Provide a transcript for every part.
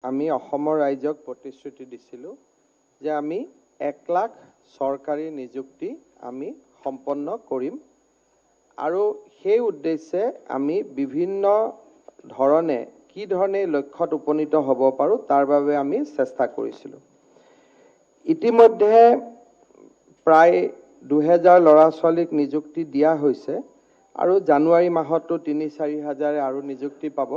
আমি অসমৰ ৰাইজক প্ৰতিশ্ৰুতি দিছিলোঁ যে আমি 1 লাখ চৰকাৰী নিযুক্তি আমি সম্পন্ন কৰিম আৰু সেই উদ্দেশ্যে আমি বিভিন্ন ধৰণে কি ধৰণে লক্ষ্যত উপনীত হ'ব পাৰো তাৰ বাবে আমি চেষ্টা কৰিছিলোঁ। ইতিমধ্যে প্ৰায় 2000 ল'ৰা ছোৱালীক নিযুক্তি দিয়া হৈছে আৰু জানুৱাৰী মাহতো 3-4 হাজাৰ আৰু নিযুক্তি পাব।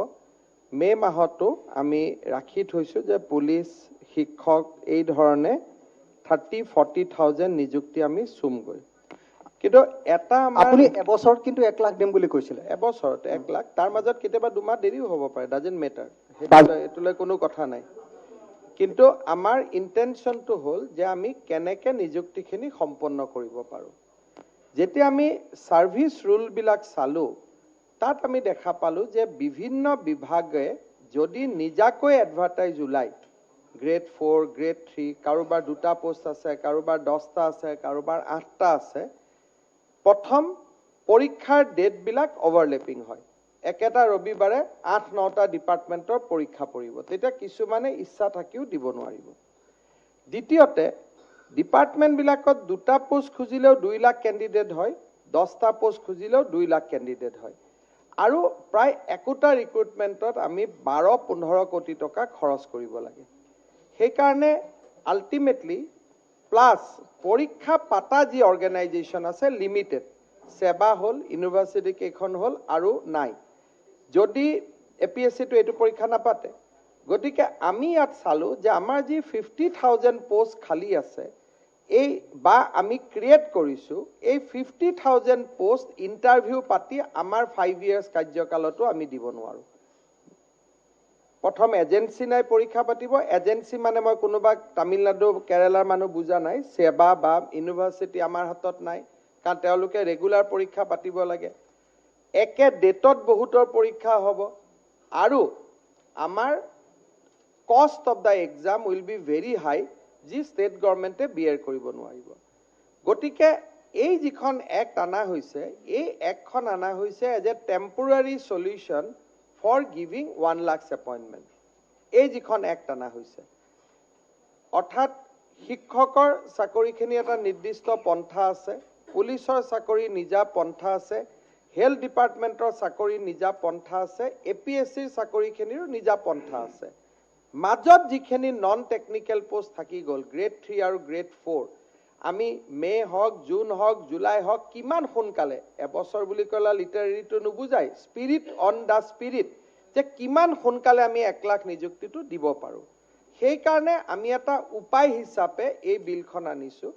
মে মাহতো আমি ৰাখি থৈছো যে পুলিচ শিক্ষক এই ধৰণে 30-40,000 নিযুক্তি আমি চুমগৈ। কিন্তু এটা আপুনি এবছৰত কিন্তু 1 লাখ দিম বুলি কৈছিলে। এবছৰত 1 লাখ, তাৰ মাজত কেতিয়াবা 2 মাহ দেৰিও হ'ব পাৰে, ডাজেন্ট মেটাৰ, এটোলৈ কোনো কথা নাই। কিন্তু আমাৰ ইন্টেনশনটো হ'ল যে আমি কেনেকে নিযুক্তিখিনি সম্পন্ন কৰিব পাৰো। যেতিয়া আমি সাৰ্ভিস ৰুল বিলাক চালো তাত আমি দেখা পালো যে বিভিন্ন বিভাগে যদি নিজাকৈ এডভাৰটাইজ ওলাই গ্ৰেড 4 গ্ৰেড 3 কাৰোবাৰ 2টা পোষ্ট আছে, কাৰোবাৰ 10টা আছে, কাৰোবাৰ 8টা আছে, প্ৰথম পৰীক্ষাৰ ডেট বিলাক ওভাৰলেপিং হয়। একেটা ৰবিবাৰে 8-9টা ডিপাৰ্টমেন্টৰ পৰীক্ষা পৰিব, তেতিয়া কিছুমানে ইচ্ছা থাকিও দিব নোৱাৰিব। দ্বিতীয়তে ডিপাৰ্টমেন্ট বিলাকত 2টা পোষ্ট খুজিলেও 2 লাখ কেণ্ডিডেট হয়, 10টা পোষ্ট খুজিলেও 2 লাখ কেণ্ডিডেট হয় আৰু প্ৰায় একোটা ৰিক্ৰুটমেন্টত আমি 12-15 কোটি টকা খৰচ কৰিব লাগে। সেই কাৰণে আলটিমেটলি প্লাস পৰীক্ষা পাতা যি অৰ্গেনাইজেশ্যন আছে লিমিটেড, সেবা হল, ইউনিভাৰ্সিটি কেইখন হল আৰু নাই, যদি এপিএসসি তো এইটো পৰীক্ষা নাপাতে। গতিকে আমি ইয়াত চালো যে আমাৰ যি 50,000 পোষ্ট খালি আছে এই বা আমি ক্ৰিয়েট কৰিছো, এই 50,000 পোষ্ট ইন্টাৰভিউ পাতি আমাৰ 5 ইয়াৰ্স কাৰ্যকালতো আমি দিব নোৱাৰো। প্ৰথম এজেন্সি নাই পৰীক্ষা পাতিব, এজেন্সি মানে মই কোনোবা তামিলনাডু কেৰালাৰ মানুহ বুজা নাই, সেবা বা ইউনিভাৰ্সিটি আমাৰ হাতত নাই, কাৰণ তেওঁলোকে ৰেগুলাৰ পৰীক্ষা পাতিব লাগে। একে ডেটত বহুতৰ পৰীক্ষা হ'ব আৰু আমাৰ cost of the exam will be very high, যি ষ্টেট গভৰ্ণমেণ্টে বিয়াৰ কৰিব নোৱাৰিব। গতিকে এই যিখন এক্ট আনা হৈছে, এই এক্টখন আনা হৈছে as a temporary solution for giving 1 lakh appointment. এই যিখন এক্ট আনা হৈছে অৰ্থাৎ শিক্ষকৰ চাকৰিখিনি এটা নিৰ্দিষ্ট পন্থা আছে, পুলিচৰ চাকৰি নিজা পন্থা আছে, হেলথ ডিপাৰ্টমেন্টৰ চাকৰি নিজা পন্থা আছে, এপিএসসিৰ চাকৰিখিনিৰো নিজা পন্থা আছে। মাজত যিখিনি নন টেকনিক্যাল পোষ্ট থাকি গ'ল গ্ৰেড 3 আৰু গ্ৰেড 4, আমি মে হওক, জুন হওক, জুলাই হওক, কিমান সোনকালে, এবছৰ বুলি ক'লে লিটাৰেৰীটো নুবুজাই, স্পিৰিট অন দা স্পিৰিট, যে কিমান সোনকালে আমি 1 লাখ নিযুক্তিটো দিব পাৰো। সেই কাৰণে আমি এটা উপায় হিচাপে এই বিলখন আনিছো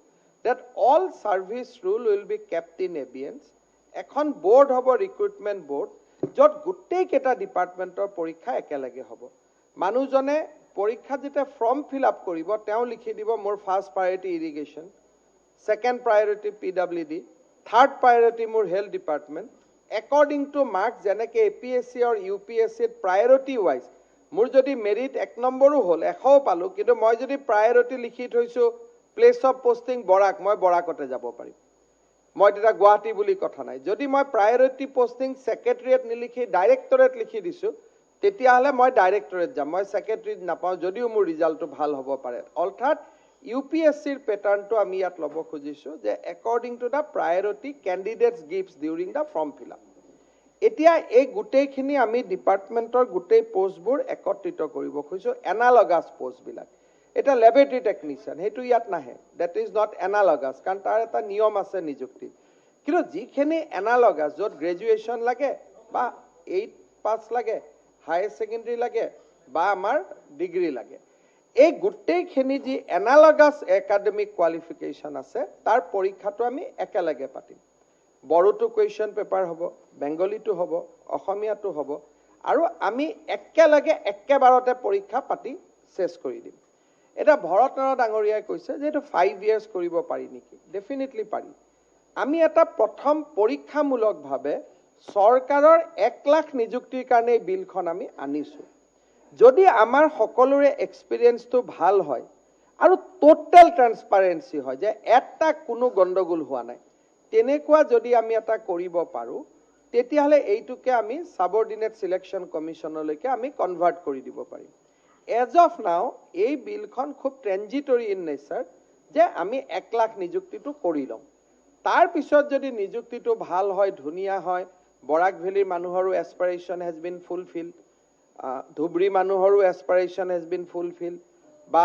that all service rule will be kept in abeyance. এখন বোৰ্ড হ'ব, ৰিক্ৰুটমেন্ট বোৰ্ড, য'ত গোটেই কেইটা ডিপাৰ্টমেন্টৰ পৰীক্ষা একেলগে হ'ব। মানুহজনে পৰীক্ষা যেতিয়া ফৰ্ম ফিল আপ কৰিব তেওঁ লিখি দিব মোৰ first priority irrigation, second priority PWD, third priority মোৰ health department, according to marks, যেনেকে এপিএসসি আৰু ইউপিএসসিত প্ৰায়োৰিটি ৱাইজ মোৰ যদি মেৰিট 1 নম্বৰো হ'ল 100 পালো, কিন্তু মই যদি প্ৰায়োৰিটি লিখি থৈছো প্লেস অফ পোষ্টিং বৰাক, মই বৰাকতে যাব পাৰিম, মই তেতিয়া গুৱাহাটী বুলি কথা নাই। যদি মই প্ৰায়োৰিটি পোষ্টিং সেক্ৰেটাৰিয়েট নিলিখি ডাইৰেক্টৰেট লিখি দিছো তেতিয়াহ'লে মই ডাইৰেক্টৰেট যাম, মই সেক্ৰেটাৰিত নাপাওঁ যদিও মোৰ ৰিজাল্টটো ভাল হ'ব পাৰে। অৰ্থাৎ ইউপিএসসিৰ পেটাৰ্ণটো আমি ইয়াত ল'ব খুজিছো যে according to the priority candidates gives during the form fill up. এতিয়া এই গোটেইখিনি আমি ডিপাৰ্টমেন্টৰ গোটেই পোষ্টবোৰ একত্ৰিত কৰিব খুজিছো, এনালগাছ পোষ্টবিলাক। এটা লেবৰেটৰী টেকনিচিয়ান সেইটো ইয়াত নাহে, ডেট ইজ নট এনালগাছ, কাৰণ তাৰ এটা নিয়ম আছে নিযুক্তি। কিন্তু যিখিনি এনালগাছ, য'ত গ্ৰেজুৱেশ্যন লাগে বা 8 পাছ লাগে, হায়াৰ ছেকেণ্ডাৰী লাগে বা আমাৰ ডিগ্ৰী লাগে, এই গোটেইখিনি যি এনালগাছ একাডেমিক কোৱালিফিকেশ্যন আছে তাৰ পৰীক্ষাটো আমি একেলগে পাতিম। বড়োটো কুৱেশ্যন পেপাৰ হ'ব, বেংগলীটো হ'ব, অসমীয়াটো হ'ব আৰু আমি একেলগে একেবাৰতে পৰীক্ষা পাতি শেষ কৰি দিম। এটা ভৰত নৰহ ডাঙৰীয়াই কৈছে যে এইটো 5 ইয়াৰ্স কৰিব পাৰি নেকি? ডেফিনেটলি পাৰি। আমি এটা প্ৰথম পৰীক্ষামূলকভাৱে চৰকাৰৰ 1 লাখ নিযুক্তিৰ কাৰণে এই বিলখন আমি আনিছো। যদি আমাৰ সকলোৰে এক্সপিৰিয়েন্সটো ভাল হয় আৰু টোটাল ট্ৰান্সপাৰেন্সি হয় যে এটা কোনো গণ্ডগোল হোৱা নাই, তেনেকুৱা যদি আমি এটা কৰিব পাৰো তেতিয়াহ'লে এইটোকে আমি সাবঅৰ্ডিনেট সিলেকশন কমিশনলৈকে আমি কনভাৰ্ট কৰি দিব পাৰিম। এজ অফ নাও এই বিলখন খুব ট্ৰেঞ্জিটৰী ইন নেচাৰ যে আমি 1 লাখ নিযুক্তিটো কৰি লম তাৰ পিছত যদি নিযুক্তিটো ভাল হয় ধুনীয়া হয় বৰাক ভেলীৰ মানুহৰো এসপিৰেশন হেজ বিন ফুলফিল ধুবৰী মানুহৰো এসপিৰেশন হেজ বিন ফুলফিল বা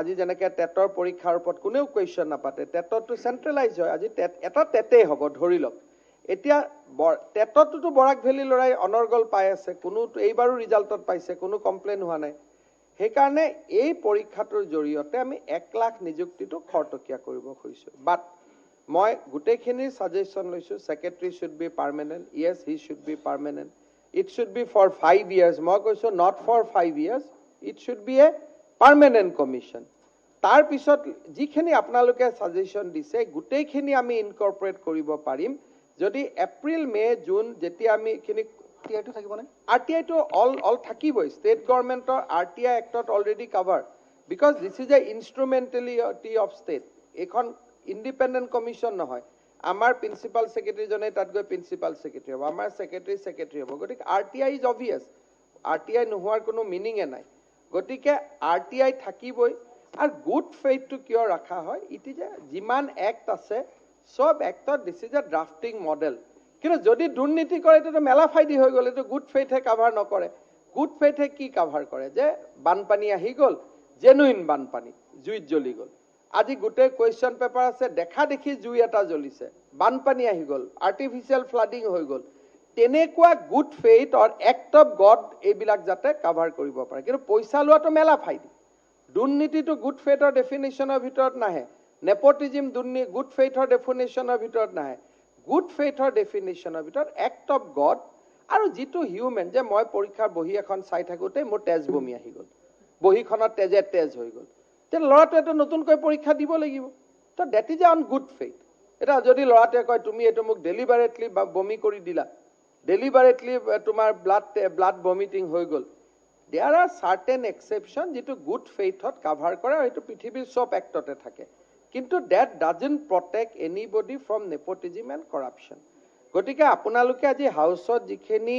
আজি যেনেকে টেটৰ পৰীক্ষাৰ ওপৰত কোনেও কুৱেশ্যন নাপাতে টেটটো চেন্ট্ৰেলাইজ হয় আজি এটা টেটেই হ'ব ধৰি লওক এতিয়া টেটতো বৰাক ভেলী লৰাই অনৰ্গল পাই আছে কোনো এইবাৰো ৰিজাল্টত পাইছে কোনো কমপ্লেইন হোৱা নাই সেইকাৰণে এই পৰীক্ষাটোৰ জৰিয়তে আমি 1 লাখ নিযুক্তিটো খৰতকীয়া কৰিব খুজিছো বাট মই গোটেইখিনি সাজেশন লৈছো secretary should be permanent yes he should be permanent it should be for 5 years মই কৈছো not for 5 years it should be a permanent commission তাৰ পিছত যিখিনি আপোনালোকে সাজেশন দিছে গোটেইখিনি আমি ইনকৰ্পৰেট কৰিব পাৰিম যদি এপ্ৰিল মে জুন যেতিয়া আমি খিনি টিআইটো থাকিব নে RTI to all থাকিবই state government or RTI act already covered because this is a instrumentality of state এখন independent commission নহয় আমাৰ principal secretary জনে তাত গৈ principal secretary হ'ব আমাৰ secretary হ'ব গতিকে RTI is obvious RTI নোহোৱাৰ কোনো মিনিং নাই গতিকে RTI থাকিবই আৰু গুড ফেইথটো কিয় ৰাখা হয় ইটি যে যিমান এক্ট আছে সব এক্টত this is a drafting model কিন্তু যদি দুৰ্নীতি কৰে তো মেলা ফাইদি হৈ গ'ল এটো গুড ফেইথে কভাৰ নকৰে গুড ফেইথে কি কভাৰ কৰে যে বানপানী আহি গ'ল জেনুইন বানপানী জুইত জ্বলি গ'ল আজি গোটেই কুৱেশ্যন পেপাৰ আছে দেখা দেখি জুই এটা জ্বলিছে বানপানী আহি গ'ল আৰ্টিফিচিয়েল ফ্লাডিং হৈ গ'ল তেনেকুৱা good faith or act of God এইবিলাক যাতে কভাৰ কৰিব পাৰে কিন্তু পইচা লোৱাটো মেলা ফাইদি দুৰ্নীতিটো গুড ফেইথৰ ডেফিনেশ্যনৰ ভিতৰত নাহে নেপোটিজম দুৰ্নীতি গুড ফেইথৰ ডেফিনেশ্যনৰ ভিতৰত নাহে গুড ফেইথৰ ডেফিনেশ্যনৰ ভিতৰত এক্ট অফ গড আৰু যিটো হিউমেন যে মই পৰীক্ষাৰ বহি এখন চাই থাকোতে মোৰ তেজ বমি আহি গ'ল বহিখনত তেজ হৈ গ'ল তে ল'ৰাটোৱে নতুনকৈ পৰীক্ষা দিব লাগিব তো date is on good faith এটা যদি ল'ৰাটোৱে কয় তুমি এইটো মোক ডেলিভাৰেটলি বমি কৰি দিলা ডেলিভাৰেটলি তোমাৰ ব্লাড ভমিটিং হৈ গ'ল দেয়াৰ আৰ চাৰ্টেন এক্সেপশ্যন যিটো গুড ফেইথত কাভাৰ কৰে আৰু এইটো পৃথিৱীৰ সব এক্টতে থাকে কিন্তু that doesn't protect anybody from nepotism and corruption গতিকে আপোনালোকে আজি হাউসত যিখিনি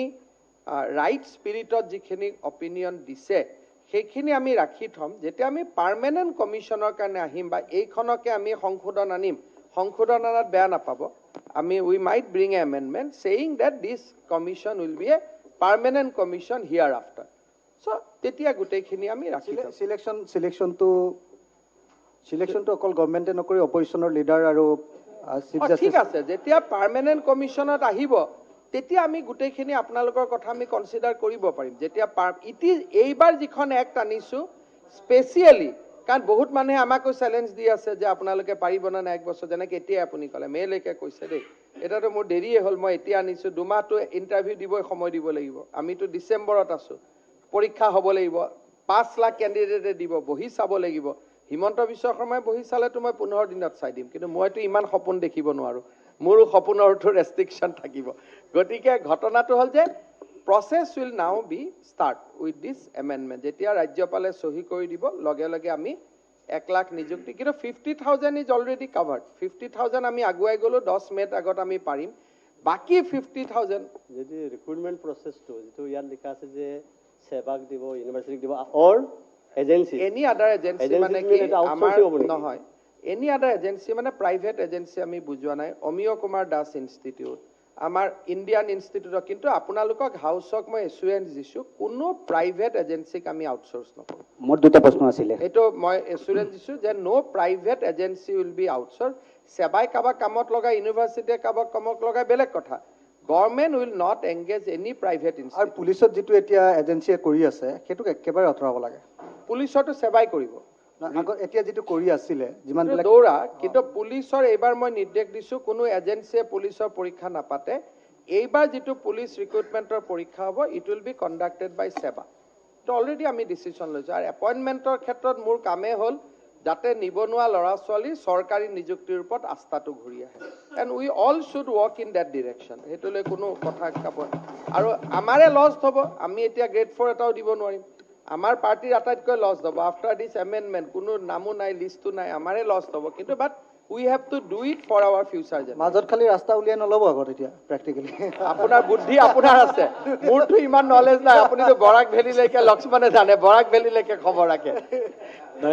ৰাইট স্পিৰিটত যিখিনি অপিনিয়ন দিছে সেইখিনি আমি ৰাখি থম যেতিয়া আমি পাৰ্মানেন্ট কমিশনৰ কাৰণে আহিম বা এইখনকে আমি সংশোধন আনিম সংশোধন আনাত বেয়া নাপাব আমি we might bring A amendment saying that this commission will be a permanent commission hereafter so তেতিয়া গোটেইখিনি আমি ৰাখি থম সিলেকশনটো অকল গভৰ্ণমেণ্টে নকৰি অপজিশনৰ লিডাৰ আৰু চিফ ঠিক জাষ্টিস আছে যেতিয়া পাৰ্মানেন্ট কমিশনত আহিব তেতিয়া আমি গোটেইখিনি আপোনালোকৰ কথা আমি কনসিডাৰ কৰিব পাৰিম যেতিয়া ইটি এইবাৰ যিখন এক্ট আনিছো স্পেচিয়েলি কাৰণ বহুত মানুহে আমাকো চ্যালেঞ্জ দি আছে যে আপোনালোকে পাৰিব না এক বছৰ যেনেকৈ এতিয়া আপুনি ক'লে মেলৈকে কৈছে দেই এটাতো মোৰ দেৰিয়ে হ'ল মই এতিয়া আনিছো দুমাহটো ইন্টাৰভিউ দিবই সময় দিব লাগিব আমিতো ডিসেম্বৰত আছো পৰীক্ষা হ'ব লাগিব 5 লাখ ক্যান্ডিডেটে দিব বহি চাব লাগিব হিমন্ত বিশ্ব শৰ্মাই বহি চালেতো মই 15 দিনত চাই দিম কিন্তু মইতো ইমান সপোন দেখিব নোৱাৰো মোৰো সপোনৰটো ৰেষ্ট্ৰিকশন থাকিব গতিকে ঘটনাটো হল যে process will now be start with this amendment যেতিয়া ৰাজ্যপালে সহি কৰি দিব লগে লগে আমি 1 লাখ নিযুক্তি কিন্তু 50,000 ইজ অলৰেডি কভাৰ্ড 50,000 আমি আগুৱাই গলো 10 মেত আগত আমি পাৰিম বাকি 50,000 যদি ৰিক্ৰুটমেন্ট প্ৰসেসটো যেটো ইয়াত লিখা আছে যে সেৱাক দিব ইউনিভাৰ্সিটি দিব অৰ এজেন্সি any other agency মানে কি আমাৰ নহয় any other agency মানে private agency আমি বুজোৱা নাই অমিয় কুমাৰ দাস ইনষ্টিটিউট আমাৰ ইণ্ডিয়ান ইনষ্টিটিউট কিন্তু আপোনালোকক হাউসক মই এসুৰেন্স দিছো কোনো প্ৰাইভেট এজেন্সিক আমি আউটসোৰ্স নকৰো মোৰ দুটা প্ৰশ্ন আছিল এটো মই এসুৰেন্স দিছো যে no private agency will be outsource সেবাই কাবা কামত লগা ইউনিভাৰ্সিটি কাবা কামত লগা বেলেগ কথা government will not engage any private আৰু ইনষ্টিটিউট পুলিচত যেটো এতিয়া এজেন্সিয়ে কৰি আছে হেতুক একেবাৰে অতৰাব লাগে পুলিচটো সেবাই কৰিব আগত এতিয়া যেটো কৰি আছিল যিমান বিলাক দৌৰা কিন্তু পুলিচৰ এইবাৰ মই নিৰ্দেশ দিছো কোনো এজেন্সিয়ে পুলিচৰ পৰীক্ষা নাপাতে এইবাৰ যেটো পুলিচ ৰিক্ৰুটমেন্টৰ পৰীক্ষা হ'ব ইট উইল বি কন্ডাক্টেড বাই সেবা তো অলৰেডি আমি ডিসিশন লৈছো আৰু এপইন্টমেন্টৰ ক্ষেত্ৰত মোৰ কামে হ'ল যাতে নিবনুৱা লৰা ছোৱালী চৰকাৰী নিযুক্তিৰ ওপৰত আস্থাটো ঘূৰি আহে and we all should work in that direction হেতুলে কোনো কথা কাব আৰু আমাৰে লছ হ'ব আমি এতিয়া গ্ৰেড 4 এটাও দিব নোৱাৰিম আমাৰ পাৰ্টিৰ আটাইতকৈ লছ হ'ব আফটাৰ দিস এমেন্ডমেন্ট কোনো নামো নাই লিষ্টটো নাই আমাৰে লছ হ'ব কিন্তু বাট We have to do it for our future generation. মাজত খালি ৰাস্তা উলিয়াই নল'ব আগত এতিয়া প্ৰেক্টিকেলি আপোনাৰ বুদ্ধি আপোনাৰ আছে, মোৰতো ইমান নলেজ নাই। আপুনিতো বৰাক ভেলীলৈকে লক্ষ্মণে জানে, বৰাক ভেলীলৈকে খবৰ ৰাখে।